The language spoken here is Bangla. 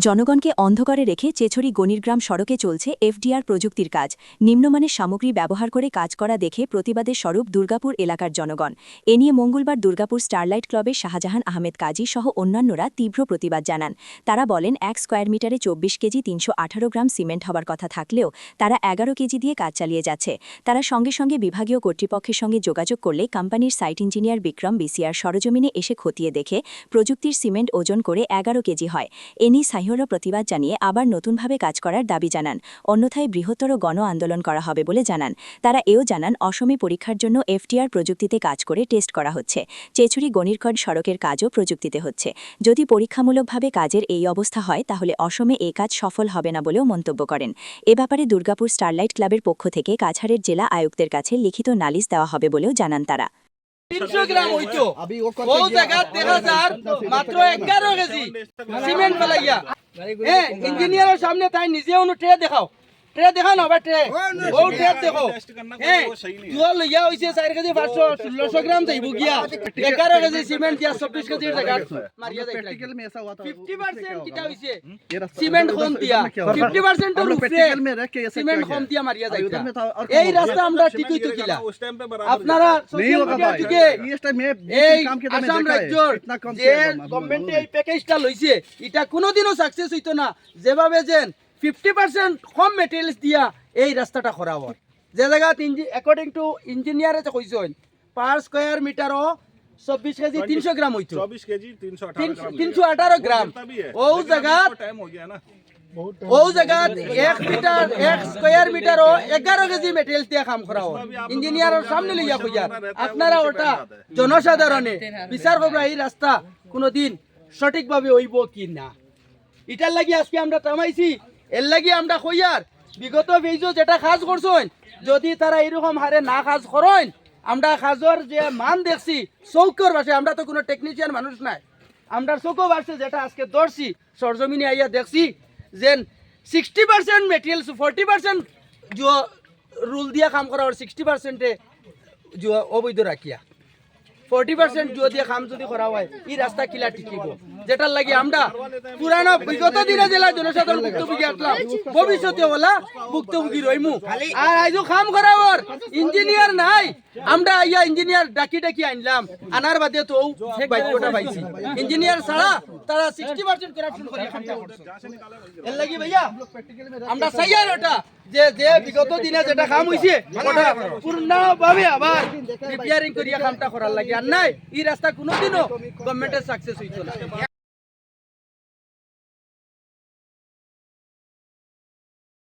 জনগণকে অন্ধকারে রেখে চেছড়ি গণিরগ্রাম সড়কে চলছে এফডিআর প্রযুক্তির কাজ। নিম্নমানের সামগ্রী ব্যবহার করে কাজ করা দেখে প্রতিবাদের স্বরূপ দুর্গাপুর এলাকার জনগণ। এ নিয়ে মঙ্গলবার দুর্গাপুর স্টারলাইট ক্লাবের শাহজাহান আহমেদ কাজী সহ অন্যান্যরা তীব্র প্রতিবাদ জানান। তারা বলেন 1 স্কয়ার মিটারে 24 কেজি 318 গ্রাম সিমেন্ট হবার কথা থাকলেও তারা 11 কেজি দিয়ে কাজ চালিয়ে যাচ্ছে। তারা সঙ্গে সঙ্গে বিভাগীয় কর্তৃপক্ষের সঙ্গে যোগাযোগ করলে কোম্পানির সাইট ইঞ্জিনিয়ার বিক্রম বিসিআর সরজমিনে এসে খতিয়ে দেখে প্রযুক্তির সিমেন্ট ওজন করে 11 কেজি হয়। এ নিয়ে সাহিহর প্রতিবাদ জানিয়ে আবার নতুনভাবে কাজ করার দাবি জানান। অন্যথায় বৃহত্তর গণ আন্দোলন করা হবে বলে জানান। তারা এও জানান অসমে পরীক্ষার জন্য এফটিআর প্রযুক্তিতে কাজ করে টেস্ট করা হচ্ছে। চেছড়ি গণিরখড় সড়কের কাজও প্রযুক্তিতে হচ্ছে। যদি পরীক্ষামূলকভাবে কাজের এই অবস্থা হয় তাহলে অসমে এই কাজ সফল হবে না বলেও মন্তব্য করেন। এ ব্যাপারে দুর্গাপুর স্টারলাইট ক্লাবের পক্ষ থেকে কাছাড়ের জেলা আয়ুক্তের কাছে লিখিত নালিশ দেওয়া হবে বলেও জানান তারা। 300 গ্রাম হইতো ও জায়গা 3000 মাত্র 11 কেজি সিমেন্ট ফেলাইয়া ইঞ্জিনিয়ারের সামনে তাই নিজে অনু ট্রে দেখাও না বা ট্রে ও ট্রে দেখো তুয়া লইয়া হইছে 4 কেজি 500 1600 গ্রাম যাইব গিয়া 11 কেজি সিমেন্ট দিয়া 24 কেজির জায়গা মারিয়া যায়। প্র্যাকটিক্যাল মে ऐसा हुआ था 50% কিটা হইছে সিমেন্ট কম দিয়া 50% এর উপরে সিমেন্ট কম দিয়া মারিয়া যায়। এই রাস্তা আমরা ঠিক হইতো কিলা আপনারা সোশ্যাল মিডিয়া থেকে এই আসাম রাজ্যর যে গভর্নমেন্ট এই প্যাকেজটা লইছে এটা কোনোদিনও সাকসেস হইতো না। যেভাবে যেন 50% কম মেটেরিয়ালস দিয়া এই রাস্তাটা করা হয় যে জায়গা অ্যাকর্ডিং টু ইঞ্জিনিয়ারে যে কইছেন পার স্কয়ার মিটারও 24 কেজি 300 গ্রাম হইতো 24 কেজি 318 গ্রাম ও জায়গা ও জায়গা 1 মিটার 1 স্কয়ার মিটারও 11 কেজি মেটেরিয়ালস দিয়া কাম করা হয়। ইঞ্জিনিয়ারের সামনে লইয়া কইয়া আপনারা ওটা জনসাধারণে বিচার করবে এই রাস্তা কোনোদিন সঠিকভাবে হইব কি না। এটার লাগি আজকে আমরা থামাইছি। এর লাগি আমরা কইয়ার বিগত ফেজও যেটা কাজ করছেন যদি তারা এরকম হারে না কাজ করেন আমরা কাজের যে মান দেখছি চৌকর বাসে আমরা তো কোনো টেকনিশিয়ান মানুষ নাই আমরা চৌকো বাসে যেটা আজকে ধরছি সরজমিনে আইয়া দেখছি যে 60% মেটেরিয়ালস 40% যে রুল দিয়া কাম করা হয় 60% যে অবৈধ রাখিয়া 40% যদি কাম যদি করা হয় এই রাস্তা কিলা টিকিব যেটার লাগি আমরা পুরানো বিগত দিনে জেলা জনসাধারণ ভুক্তভোগী আসলাম ভবিষ্যতে ওলা ভুক্তভোগী রইমু। আর আইজো কাম করাবার ইঞ্জিনিয়ার নাই আমরা আইয়া ইঞ্জিনিয়ার ডাকি আনলাম আনার বাদে তো বাক্যটা পাইছি ইঞ্জিনিয়ার ছাড়া তারা 60% করাপশন করে কামটা করছে। এর লাগি ভাইয়া আমরা চাইয়ার ওটা যে বিগত দিনে যেটা কাম হইছে ওটা পূর্ণভাবে আবার রিপেয়ারিং করিয়া কামটা করার লাগি আর নাই এই রাস্তা কোনোদিনও গভর্নমেন্টের সাকসেস হইতো না।